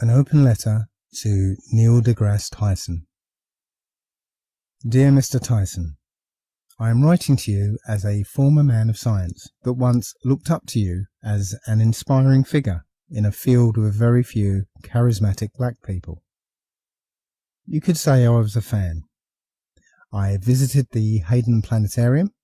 An open letter to Neil DeGrasse Tyson. Dear Mr. Tyson, I am writing to you as a former man of science that once looked up to you as an inspiring figure in a field with very few charismatic black people. You could say I was a fan. I visited the Hayden Planetarium,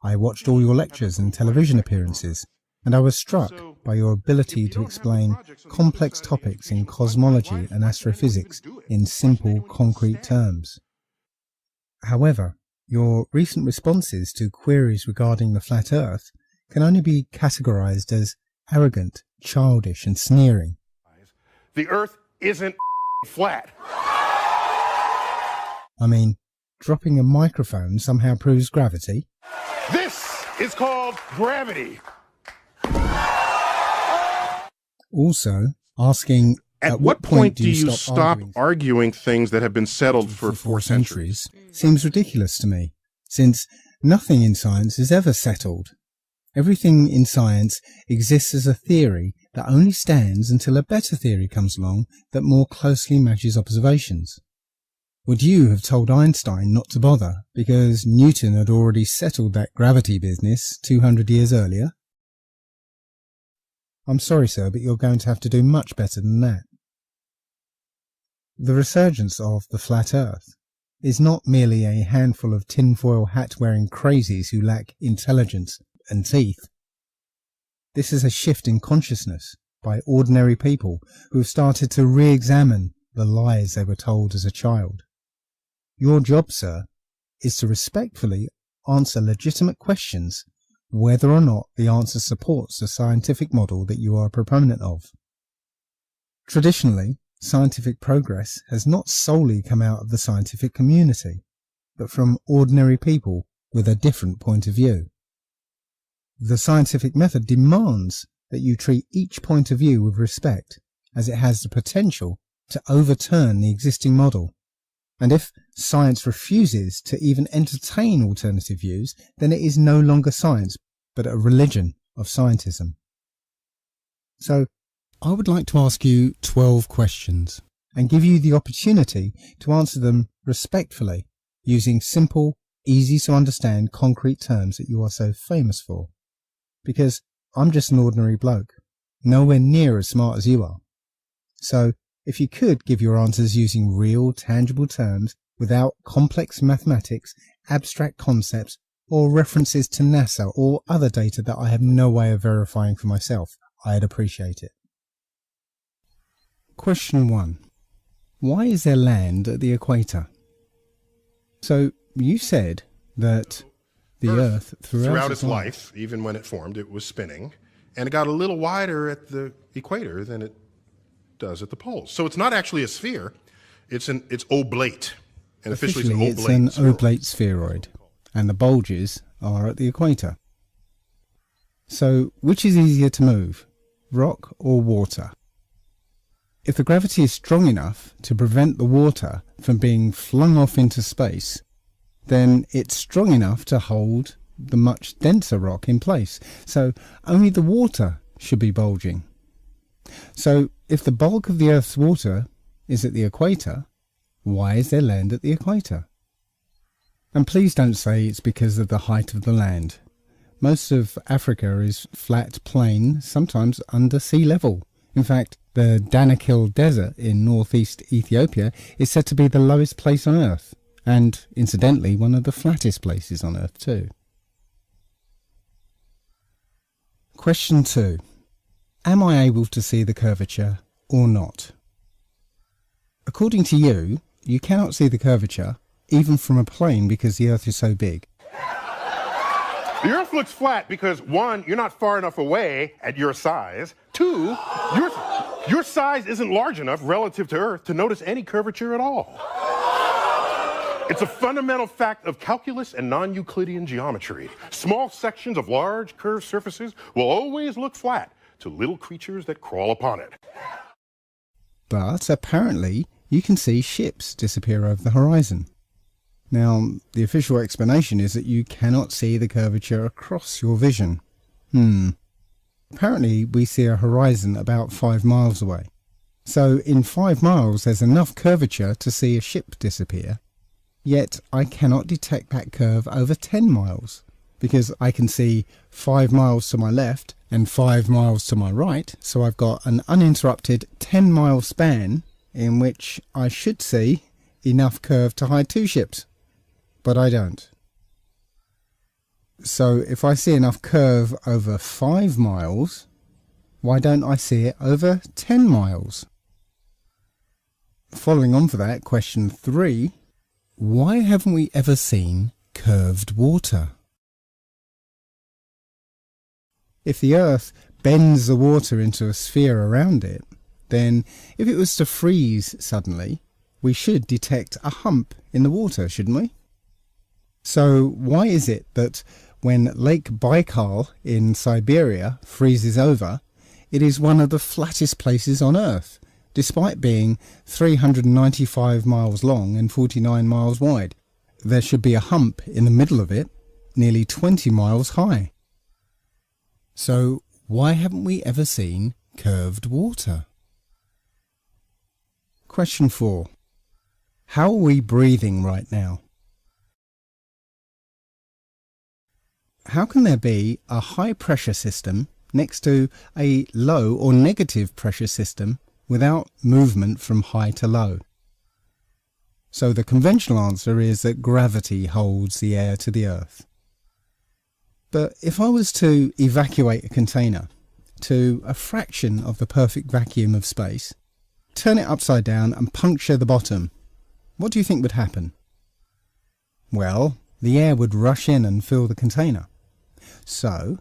I watched all your lectures and television appearances, and I was struck by your ability to explain complex topics in cosmology and astrophysics in simple, concrete terms. However, your recent responses to queries regarding the flat Earth can only be categorized as arrogant, childish, and sneering. The Earth isn't flat. I mean, dropping a microphone somehow proves gravity. This is called gravity. Also, asking, at what point do you stop arguing things that have been settled for 4 centuries? Seems ridiculous to me, since nothing in science is ever settled. Everything in science exists as a theory that only stands until a better theory comes along that more closely matches observations. Would you have told Einstein not to bother because Newton had already settled that gravity business 200 years earlier? I'm sorry, sir, but you're going to have to do much better than that. The resurgence of the flat Earth is not merely a handful of tinfoil hat-wearing crazies who lack intelligence and teeth. This is a shift in consciousness by ordinary people who have started to re-examine the lies they were told as a child. Your job, sir, is to respectfully answer legitimate questions whether or not the answer supports the scientific model that you are a proponent of. Traditionally, scientific progress has not solely come out of the scientific community, but from ordinary people with a different point of view. The scientific method demands that you treat each point of view with respect, as it has the potential to overturn the existing model. And if science refuses to even entertain alternative views, then it is no longer science, but a religion of scientism. So, I would like to ask you 12 questions and give you the opportunity to answer them respectfully, using simple, easy to understand concrete terms that you are so famous for. Because I'm just an ordinary bloke, nowhere near as smart as you are. So, if you could give your answers using real, tangible terms without complex mathematics, abstract concepts, or references to NASA or other data that I have no way of verifying for myself, I'd appreciate it. Question 1. Why is there land at the equator? So, you said that the Earth throughout its life, even when it formed, it was spinning, and it got a little wider at the equator than it does at the poles. So it's not actually a sphere, it's oblate. And officially it's an oblate spheroid, and the bulges are at the equator. So which is easier to move, rock or water? If the gravity is strong enough to prevent the water from being flung off into space, then it's strong enough to hold the much denser rock in place. So only the water should be bulging. So, if the bulk of the Earth's water is at the equator, why is there land at the equator? And please don't say it's because of the height of the land. Most of Africa is flat plain, sometimes under sea level. In fact, the Danakil Desert in northeast Ethiopia is said to be the lowest place on Earth, and incidentally one of the flattest places on Earth too. Question 2. Am I able to see the curvature or not? According to you, you cannot see the curvature even from a plane because the Earth is so big. The Earth looks flat because 1, you're not far enough away at your size. 2, your size isn't large enough relative to Earth to notice any curvature at all. It's a fundamental fact of calculus and non-Euclidean geometry. Small sections of large curved surfaces will always look flat to little creatures that crawl upon it. But apparently you can see ships disappear over the horizon. Now, the official explanation is that you cannot see the curvature across your vision. Apparently we see a horizon about 5 miles away. So in 5 miles there's enough curvature to see a ship disappear, yet I cannot detect that curve over 10 miles, because I can see 5 miles to my left and 5 miles to my right, so I've got an uninterrupted 10-mile span in which I should see enough curve to hide 2 ships, but I don't. So if I see enough curve over 5 miles, why don't I see it over 10 miles? Following on for that, question 3, why haven't we ever seen curved water? If the Earth bends the water into a sphere around it, then if it was to freeze suddenly, we should detect a hump in the water, shouldn't we? So why is it that when Lake Baikal in Siberia freezes over, it is one of the flattest places on Earth, despite being 395 miles long and 49 miles wide? There should be a hump in the middle of it, nearly 20 miles high. So why haven't we ever seen curved water? Question 4. How are we breathing right now? How can there be a high pressure system next to a low or negative pressure system without movement from high to low? So the conventional answer is that gravity holds the air to the Earth. But if I was to evacuate a container to a fraction of the perfect vacuum of space, turn it upside down and puncture the bottom, what do you think would happen? Well, the air would rush in and fill the container. So,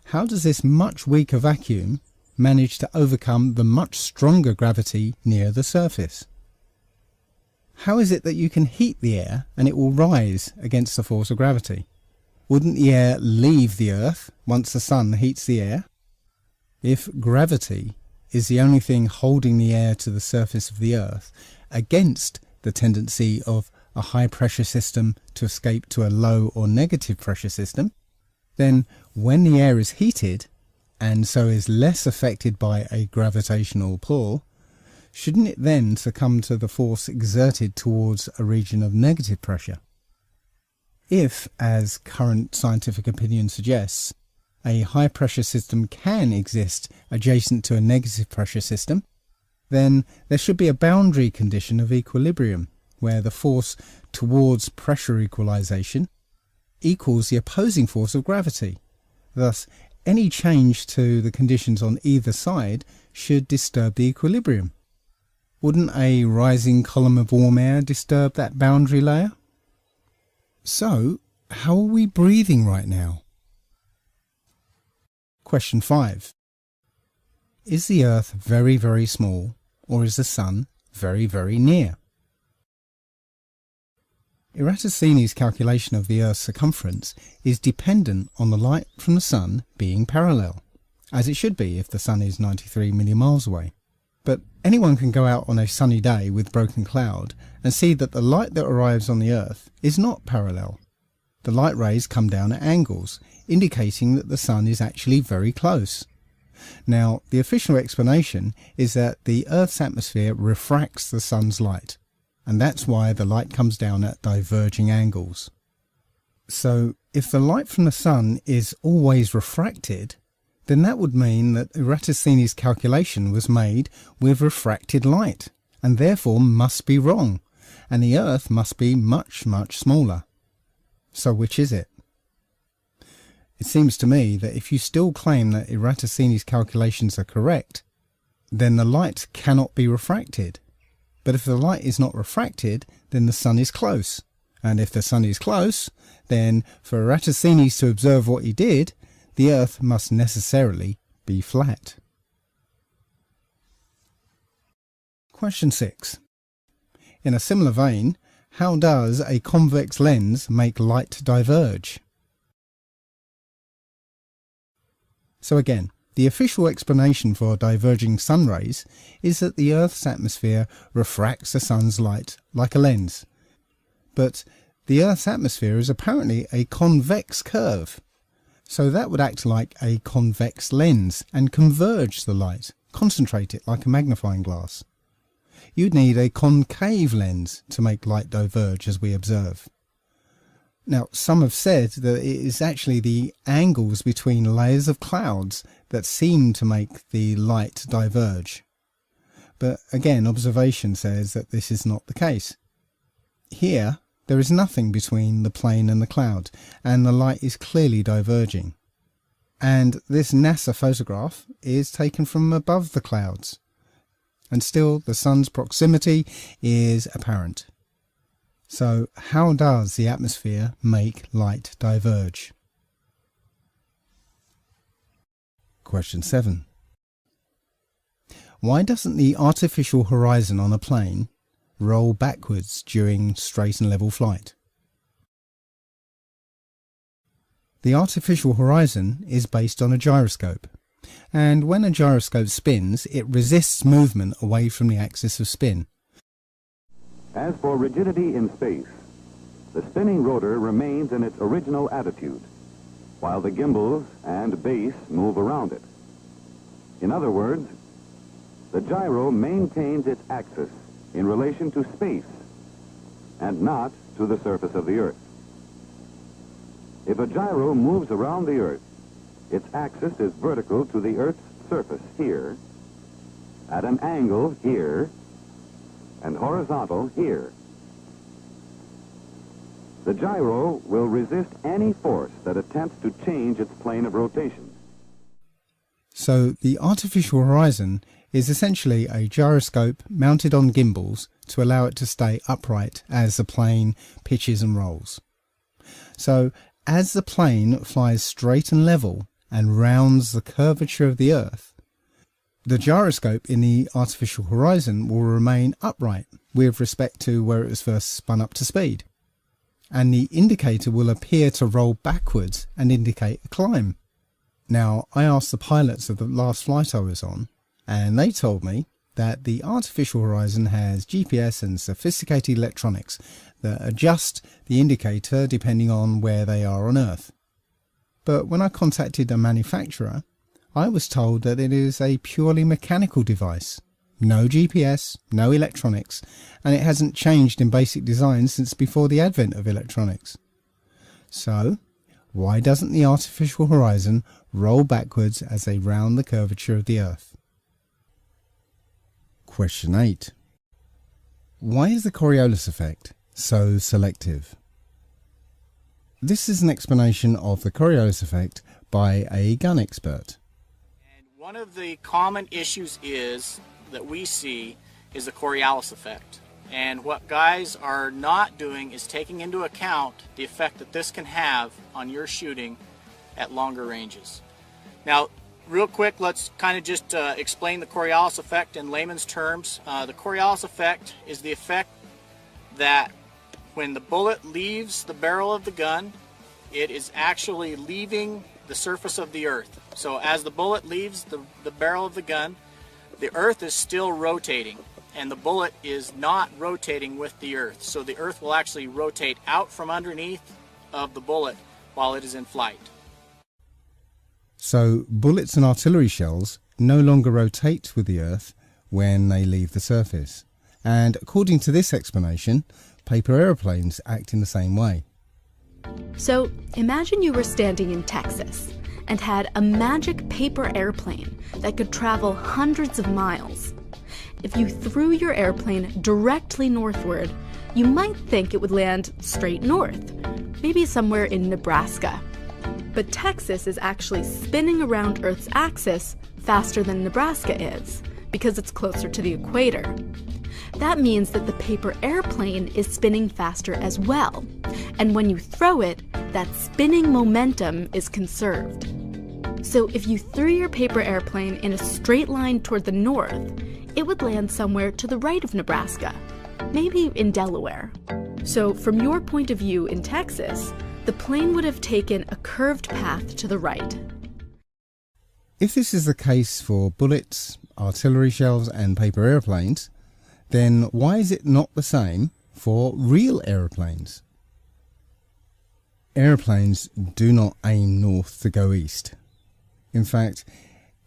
how does this much weaker vacuum manage to overcome the much stronger gravity near the surface? How is it that you can heat the air and it will rise against the force of gravity? Wouldn't the air leave the Earth once the sun heats the air? If gravity is the only thing holding the air to the surface of the Earth against the tendency of a high pressure system to escape to a low or negative pressure system, then when the air is heated and so is less affected by a gravitational pull, shouldn't it then succumb to the force exerted towards a region of negative pressure? If, as current scientific opinion suggests, a high pressure system can exist adjacent to a negative pressure system, then there should be a boundary condition of equilibrium where the force towards pressure equalization equals the opposing force of gravity. Thus, any change to the conditions on either side should disturb the equilibrium. Wouldn't a rising column of warm air disturb that boundary layer? So, how are we breathing right now? Question 5. Is the Earth very, very small, or is the Sun very, very near? Eratosthenes' calculation of the Earth's circumference is dependent on the light from the Sun being parallel, as it should be if the Sun is 93 million miles away. But anyone can go out on a sunny day with broken cloud and see that the light that arrives on the Earth is not parallel. The light rays come down at angles, indicating that the Sun is actually very close. Now, the official explanation is that the Earth's atmosphere refracts the Sun's light, and that's why the light comes down at diverging angles. So, if the light from the Sun is always refracted, then that would mean that Eratosthenes' calculation was made with refracted light, and therefore must be wrong, and the Earth must be much, much smaller. So which is it? It seems to me that if you still claim that Eratosthenes' calculations are correct, then the light cannot be refracted. But if the light is not refracted, then the Sun is close. And if the Sun is close, then for Eratosthenes to observe what he did, the Earth must necessarily be flat. Question 6. In a similar vein, how does a convex lens make light diverge? So again, the official explanation for diverging sun rays is that the Earth's atmosphere refracts the Sun's light like a lens. But the Earth's atmosphere is apparently a convex curve, so that would act like a convex lens and converge the light, concentrate it like a magnifying glass. You'd need a concave lens to make light diverge as we observe. Now, some have said that it is actually the angles between layers of clouds that seem to make the light diverge. But again, observation says that this is not the case. Here, there is nothing between the plane and the cloud, and the light is clearly diverging. And this NASA photograph is taken from above the clouds. And still, the sun's proximity is apparent. So, how does the atmosphere make light diverge? Question 7. Why doesn't the artificial horizon on a plane roll backwards during straight and level flight? The artificial horizon is based on a gyroscope, and when a gyroscope spins, it resists movement away from the axis of spin. As for rigidity in space, the spinning rotor remains in its original attitude, while the gimbals and base move around it. In other words, the gyro maintains its axis in relation to space and not to the surface of the Earth. If a gyro moves around the Earth, its axis is vertical to the Earth's surface here, at an angle here, and horizontal here. The gyro will resist any force that attempts to change its plane of rotation. So the artificial horizon is essentially a gyroscope mounted on gimbals to allow it to stay upright as the plane pitches and rolls. So as the plane flies straight and level and rounds the curvature of the Earth, the gyroscope in the artificial horizon will remain upright with respect to where it was first spun up to speed, and the indicator will appear to roll backwards and indicate a climb. Now, I asked the pilots of the last flight I was on, and they told me that the artificial horizon has GPS and sophisticated electronics that adjust the indicator depending on where they are on Earth. But when I contacted a manufacturer, I was told that it is a purely mechanical device. No GPS, no electronics, and it hasn't changed in basic design since before the advent of electronics. So, why doesn't the artificial horizon roll backwards as they round the curvature of the Earth? Question 8. Why is the Coriolis effect so selective? This is an explanation of the Coriolis effect by a gun expert. And one of the common issues that we see is the Coriolis effect. And what guys are not doing is taking into account the effect that this can have on your shooting at longer ranges. Now, real quick, let's kind of just explain the Coriolis effect in layman's terms. The Coriolis effect is the effect that when the bullet leaves the barrel of the gun, it is actually leaving the surface of the Earth. So as the bullet leaves the barrel of the gun, the Earth is still rotating, and the bullet is not rotating with the Earth. So the Earth will actually rotate out from underneath of the bullet while it is in flight. So bullets and artillery shells no longer rotate with the Earth when they leave the surface. And according to this explanation, paper aeroplanes act in the same way. So imagine you were standing in Texas and had a magic paper airplane that could travel hundreds of miles. If you threw your airplane directly northward, you might think it would land straight north, maybe somewhere in Nebraska. But Texas is actually spinning around Earth's axis faster than Nebraska is, because it's closer to the equator. That means that the paper airplane is spinning faster as well, and when you throw it, that spinning momentum is conserved. So if you threw your paper airplane in a straight line toward the north, it would land somewhere to the right of Nebraska, maybe in Delaware. So from your point of view in Texas, the plane would have taken a curved path to the right. If this is the case for bullets, artillery shells and paper airplanes, then why is it not the same for real aeroplanes? Airplanes do not aim north to go east. In fact,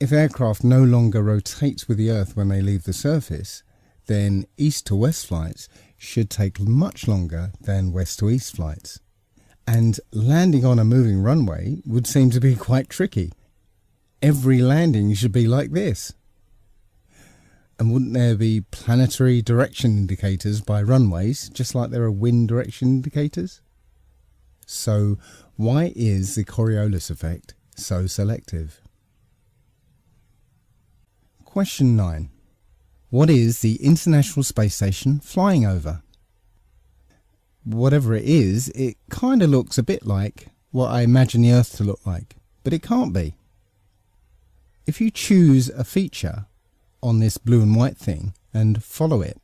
If aircraft no longer rotate with the Earth when they leave the surface, then east to west flights should take much longer than west to east flights. And landing on a moving runway would seem to be quite tricky. Every landing should be like this. And wouldn't there be planetary direction indicators by runways, just like there are wind direction indicators? So why is the Coriolis effect so selective? Question 9. What is the International Space Station flying over? Whatever it is, it kind of looks a bit like what I imagine the Earth to look like, but it can't be. If you choose a feature on this blue and white thing and follow it,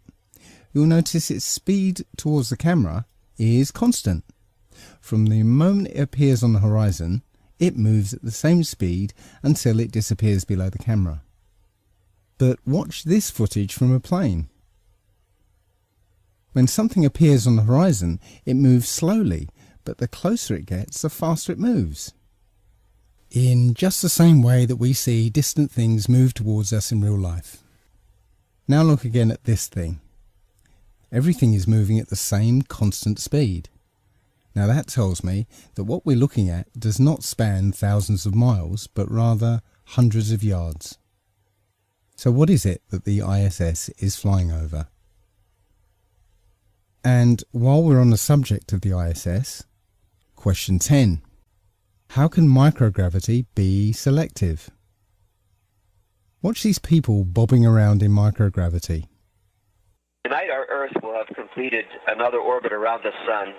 you'll notice its speed towards the camera is constant. From the moment it appears on the horizon, it moves at the same speed until it disappears below the camera. But watch this footage from a plane. When something appears on the horizon, it moves slowly, but the closer it gets, the faster it moves. In just the same way that we see distant things move towards us in real life. Now look again at this thing. Everything is moving at the same constant speed. Now that tells me that what we're looking at does not span thousands of miles, but rather hundreds of yards. So what is it that the ISS is flying over? And while we're on the subject of the ISS, question 10. How can microgravity be selective? Watch these people bobbing around in microgravity. Tonight our Earth will have completed another orbit around the Sun,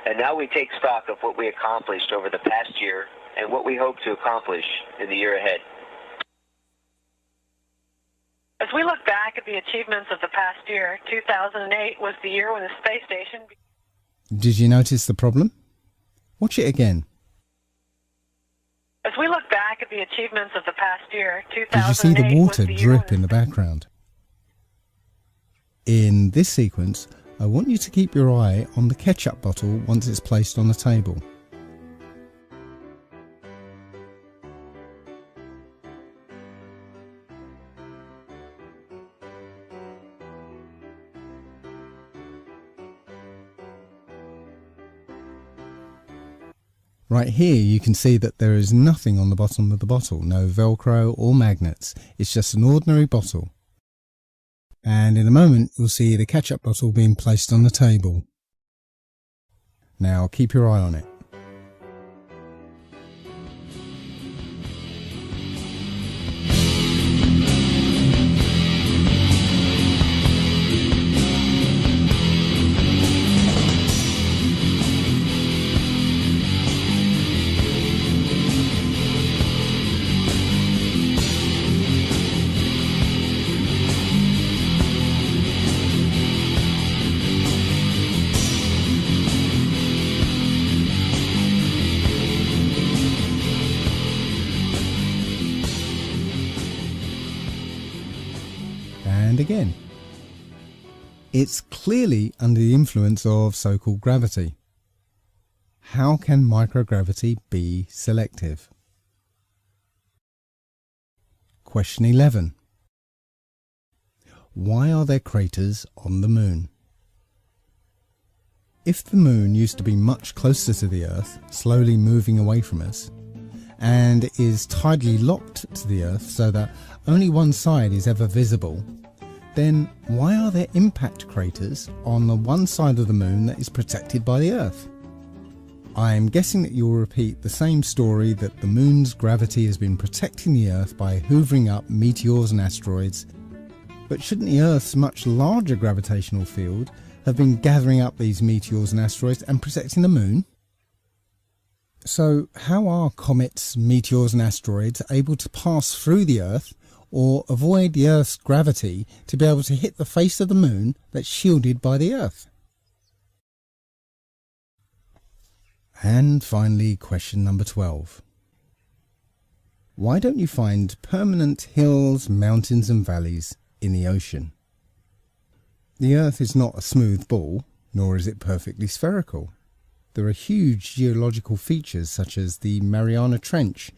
and now we take stock of what we accomplished over the past year and what we hope to accomplish in the year ahead. As we look back at the achievements of the past year, 2008 was the year when the space station... Did you notice the problem? Watch it again. As we look back at the achievements of the past year, 2008 Did you see the water was the drip in the background? In this sequence, I want you to keep your eye on the ketchup bottle once it's placed on the table. Right here you can see that there is nothing on the bottom of the bottle, no Velcro or magnets, it's just an ordinary bottle. And in a moment you'll see the ketchup bottle being placed on the table. Now keep your eye on it. And again. It's clearly under the influence of so-called gravity. How can microgravity be selective? Question 11. Why are there craters on the Moon? If the Moon used to be much closer to the Earth, slowly moving away from us, and is tidally locked to the Earth so that only one side is ever visible, then why are there impact craters on the one side of the Moon that is protected by the Earth? I am guessing that you'll repeat the same story that the Moon's gravity has been protecting the Earth by hoovering up meteors and asteroids, but shouldn't the Earth's much larger gravitational field have been gathering up these meteors and asteroids and protecting the Moon? So how are comets, meteors and asteroids able to pass through the Earth or avoid the Earth's gravity to be able to hit the face of the Moon that's shielded by the Earth? And finally, question number 12. Why don't you find permanent hills, mountains and valleys in the ocean? The Earth is not a smooth ball, nor is it perfectly spherical. There are huge geological features such as the Mariana Trench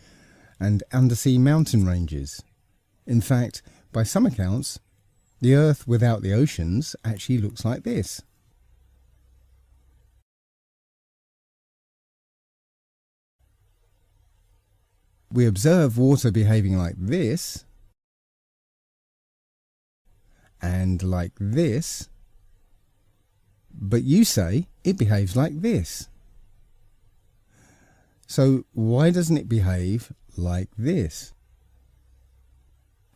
and undersea mountain ranges. In fact, by some accounts, the Earth without the oceans actually looks like this. We observe water behaving like this, and like this, but you say it behaves like this. So why doesn't it behave like this?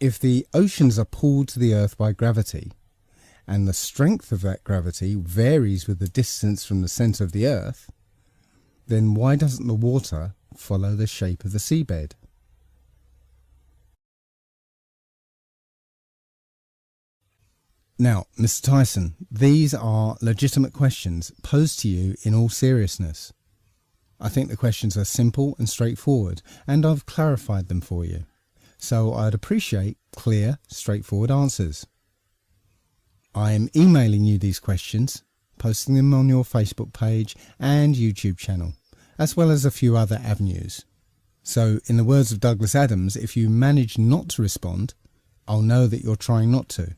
If the oceans are pulled to the Earth by gravity, and the strength of that gravity varies with the distance from the centre of the Earth, then why doesn't the water follow the shape of the seabed? Now, Mr. Tyson, these are legitimate questions posed to you in all seriousness. I think the questions are simple and straightforward, and I've clarified them for you. So I'd appreciate clear, straightforward answers. I am emailing you these questions, posting them on your Facebook page and YouTube channel, as well as a few other avenues. So, in the words of Douglas Adams, if you manage not to respond, I'll know that you're trying not to.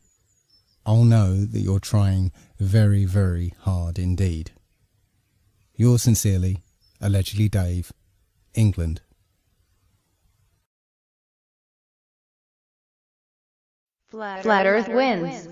I'll know that you're trying very, very hard indeed. Yours sincerely, Allegedly Dave, England. Flat Earth wins.